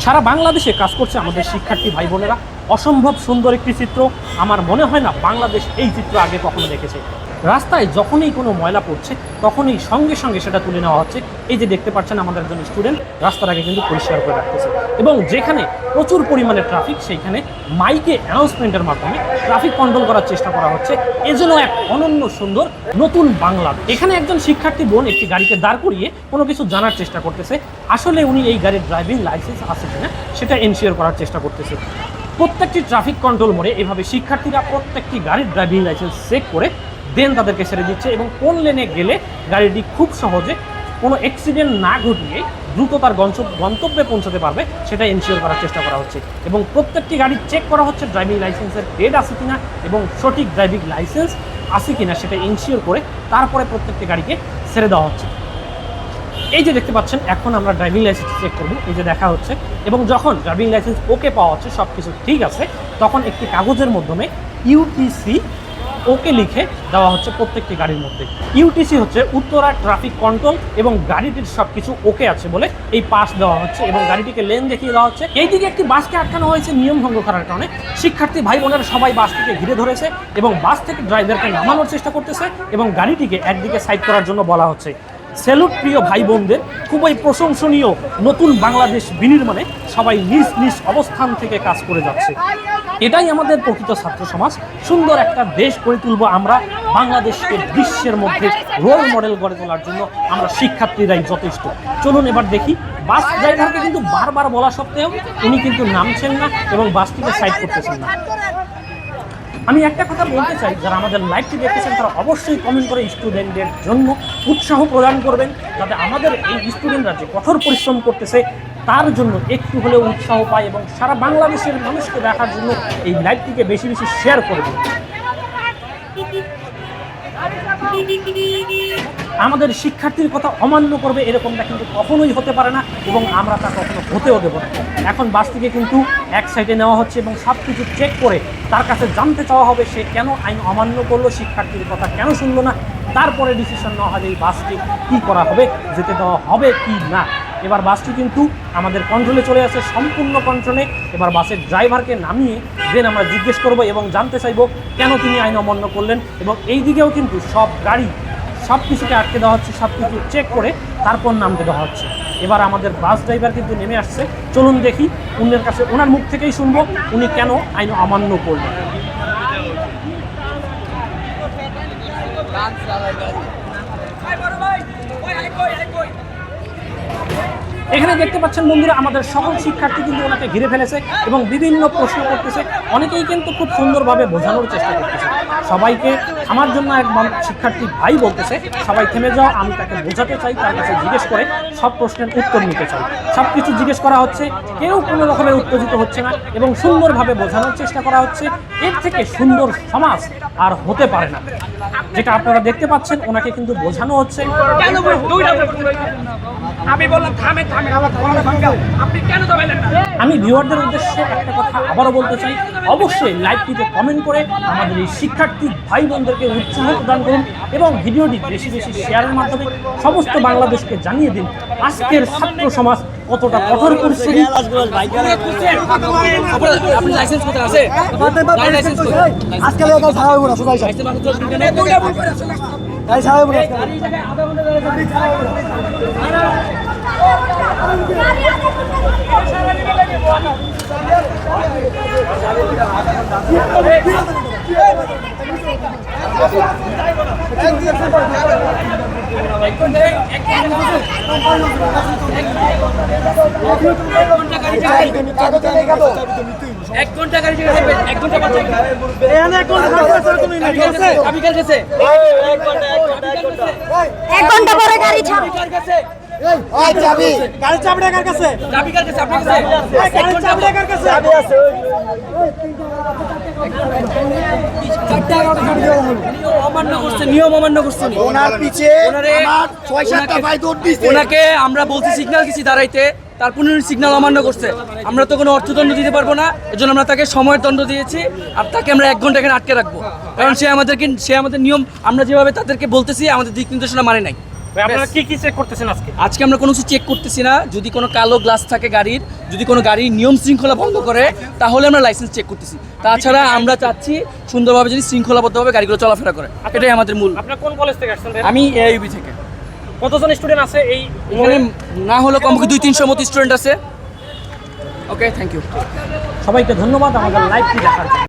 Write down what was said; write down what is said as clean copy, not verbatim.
সারা বাংলাদেশে কাজ করছে আমাদের শিক্ষার্থী ভাই বোনেরা। অসম্ভব সুন্দর একটি চিত্র। আমার মনে হয় না বাংলাদেশ এই চিত্র আগে কখনো দেখেছে। রাস্তায় যখনই কোনো ময়লা পড়ছে তখনই সঙ্গে সঙ্গে সেটা তুলে নেওয়া হচ্ছে। এই যে দেখতে পাচ্ছেন আমাদের একজন স্টুডেন্ট রাস্তাটাকে কিন্তু পরিষ্কার করে রাখতেছে, এবং যেখানে প্রচুর পরিমাণে ট্রাফিক সেইখানে মাইকে অ্যানাউন্সমেন্টের মাধ্যমে ট্রাফিক কন্ট্রোল করার চেষ্টা করা হচ্ছে। এজন্য এক অনন্য সুন্দর নতুন বাংলা। এখানে একজন শিক্ষার্থী বোন একটি গাড়িকে দাঁড় করিয়ে কোনো কিছু জানার চেষ্টা করতেছে। আসলে উনি এই গাড়ির ড্রাইভিং লাইসেন্স আছে কিনা সেটা এনশিওর করার চেষ্টা করতেছে। প্রত্যেকটি ট্রাফিক কন্ট্রোল মোড়ে এভাবে শিক্ষার্থীরা প্রত্যেকটি গাড়ির ড্রাইভিং লাইসেন্স চেক করে দেন তাদেরকে ছেড়ে দিচ্ছে, এবং কোন লেনে গেলে গাড়িটি খুব সহজে কোনো অ্যাক্সিডেন্ট না ঘটিয়ে দ্রুত তার গন্তব্যে পৌঁছাতে পারবে সেটা এনশিওর করার চেষ্টা করা হচ্ছে। এবং প্রত্যেকটি গাড়ি চেক করা হচ্ছে ড্রাইভিং লাইসেন্সের ডেট আছে কিনা এবং সঠিক ড্রাইভিং লাইসেন্স আছে কিনা সেটা এনশিওর করে তারপরে প্রত্যেকটি গাড়িকে ছেড়ে দেওয়া হচ্ছে। এই যে দেখতে পাচ্ছেন এখন আমরা ড্রাইভিং লাইসেন্স চেক করব। এই যে দেখা হচ্ছে, এবং যখন ড্রাইভিং লাইসেন্স ওকে পাওয়া হচ্ছে, সব কিছু ঠিক আছে, তখন একটি কাগজের মাধ্যমে ইউটিসি ওকে লিখে দেওয়া হচ্ছে প্রত্যেকটি গাড়ির মধ্যে। ইউটিসি হচ্ছে উত্তরা ট্রাফিক কন্ট্রোল, এবং গাড়িটির সব কিছু ওকে আছে বলে এই পাস দেওয়া হচ্ছে এবং গাড়িটিকে লেন দেখিয়ে দেওয়া হচ্ছে। এইদিকে একটি বাসকে আটকানো হয়েছে নিয়ম ভঙ্গ করার কারণে। শিক্ষার্থী ভাই বোনেরা সবাই বাসটিকে ঘিরে ধরেছে এবং বাস থেকে ড্রাইভারকে নামানোর চেষ্টা করতেছে এবং গাড়িটিকে একদিকে সাইড করার জন্য বলা হচ্ছে। স্যালুট প্রিয় ভাই বোনদের, খুবই প্রশংসনীয় নতুন বাংলাদেশ বিনির্মাণে সবাই নিজ নিজ অবস্থান থেকে কাজ করে যাচ্ছে। এটাই আমাদের প্রকৃত ছাত্র সমাজ। সুন্দর একটা দেশ গড়ে তুলব আমরা। বাংলাদেশকে বিশ্বের মধ্যে রোল মডেল গড়ে তোলার জন্য আমরা শিক্ষার্থীরাই যথেষ্ট। চলুন এবার দেখি। বাস ড্রাইভারকে কিন্তু বারবার বলা সত্ত্বেও উনি কিন্তু নামছেন না এবং বাসটিকে সাইড করতেছেন না। আমি একটা কথা বলতে চাই, যারা আমাদের লাইভটি দেখতেছেন তারা অবশ্যই কমেন্ট করে স্টুডেন্টদের জন্য উৎসাহ প্রদান করবেন, যাতে আমাদের এই স্টুডেন্টরা যে কঠোর পরিশ্রম করতেছে তার জন্য একটু হলেও উৎসাহ পায়, এবং সারা বাংলাদেশের মানুষকে দেখার জন্য এই লাইভটিকে বেশি বেশি শেয়ার করে দিন। আমাদের শিক্ষার্থীর কথা অমান্য করবে এরকমটা কিন্তু কখনোই হতে পারে না, এবং আমরা তা কখনো হতেও দেবো না। এখন বাসটিকে কিন্তু এক সাইডে নেওয়া হচ্ছে এবং সব কিছু চেক করে তার কাছে জানতে চাওয়া হবে সে কেন আইন অমান্য করলো, শিক্ষার্থীর কথা কেন শুনলো না। তারপরে ডিসিশন নেওয়া হবে এই বাসটি কী করা হবে, যেতে দেওয়া হবে কি না। এবার বাসটি কিন্তু আমাদের কন্ট্রোলে চলে আসে, সম্পূর্ণ কন্ট্রোলে। এবার বাসের ড্রাইভারকে নামিয়ে দেন আমরা জিজ্ঞেস করবো এবং জানতে চাইবো কেন তিনি আইন অমান্য করলেন। এবং এই দিকেও কিন্তু সব গাড়ি সব কিছুকে আটকে দেওয়া হচ্ছে, সব কিছু চেক করে তারপর নামতে দেওয়া হচ্ছে। এবার আমাদের বাস ড্রাইভার কিন্তু নেমে আসছে। চলুন দেখি উনার কাছে, ওনার মুখ থেকেই শুনবো উনি কেন আইন অমান্য করলেন। এখানে দেখতে পাচ্ছেন বন্ধুরা, আমাদের সকল শিক্ষার্থী কিন্তু ওনাকে ঘিরে ফেলেছে এবং বিভিন্ন প্রশ্ন করতেছে। অনেকেই কিন্তু খুব সুন্দরভাবে বোঝানোর চেষ্টা করতেছে সবাইকে। আমার জন্য এক শিক্ষার্থী ভাই বলতেছে, সবাই থেমে যাও, আমি তাকে বোঝাতে চাই, তার কাছে জিজ্ঞেস করে সব প্রশ্নের উত্তর নিতে চাই। সব কিছু জিজ্ঞেস করা হচ্ছে, কেউ কোনো রকমের উত্তেজিত হচ্ছে না এবং সুন্দরভাবে বোঝানোর চেষ্টা করা হচ্ছে। এর থেকে সুন্দর সমাজ আর হতে পারে না। যেটা আপনারা দেখতে পাচ্ছেন, ওনাকে কিন্তু বোঝানো হচ্ছে। আমি বললাম থামে থামে, আপনি কেন যাবেন না? আমি ভিউয়ারদের উদ্দেশ্যে একটা কথা আবারও বলতে চাই, অবশ্যই লাইভটিতে কমেন্ট করে আমাদের এই শিক্ষার্থী ভাই বোনদেরকে উৎসাহ প্রদান করুন এবং ভিডিওটি বেশি বেশি শেয়ারের মাধ্যমে সমস্ত বাংলাদেশকে জানিয়ে দিন আজকের ছাত্র সমাজ কতটা কঠোর পরিস্থিতি। আপনি লাইসেন্স কোথায় আছে? লাইসেন্স কোথায়? আজকে লোক ছাড়া হবে না, সোজাই সাহেব তাই ছাড়া হবে না। এক ঘন্টা গাড়ি ঠিক আছে, এক ঘন্টা এক ঘন্টা পরে গাড়ি ছাড়। চাবি গাড়ি চাবি কার কাছে? চাবি কার কাছে? আপনার কাছে? গাড়ি চাবি কার কাছে? চাবি আছে। নিয়ম অমান্য করছে। ওনার পিছে আমার 6-7টা ভাই দৌড় দিছে। ওনাকে আমরা বলছি সিগন্যাল দিছি দাঁড়াইতে, তার পুনর সিগন্যাল অমান্য করছে। আমরা তো কোনো অর্থদণ্ড দিতে পারবো না, এজন্য আমরা তাকে সময়ের দণ্ড দিয়েছি। আর তাকে আমরা 1 ঘন্টা এখানে আটকে রাখবো, কারণ সে আমাদের নিয়ম, আমরা যেভাবে তাদেরকে বলতেছি আমাদের দিক নির্দেশনা মানে নাই। ভাই আপনারা কি কি চেক করতেছেন আজকে? আজকে আমরা কোনো কিছু চেক করতেছি না। যদি কোনো কালো গ্লাস থাকে গাড়ির, যদি কোনো গাড়ির নিয়ম শৃঙ্খলা ভঙ্গ করে, তাহলে আমরা লাইসেন্স চেক করতেছি। তাছাড়া আমরা চাচ্ছি সুন্দরভাবে যদি শৃঙ্খলাবদ্ধভাবে গাড়িগুলো চলাফেরা করে, এটাই আমাদের মূল। আপনারা কোন কলেজ থেকে আসছেন ভাই? আমি এআইবি থেকে। কতজন স্টুডেন্ট আছে এই এখানে না হলো কমপক্ষে 200-300 মতো স্টুডেন্ট আছে। ওকে, থ্যাংক ইউ। সবাইকে ধন্যবাদ আমাদের লাইভটি দেখার জন্য।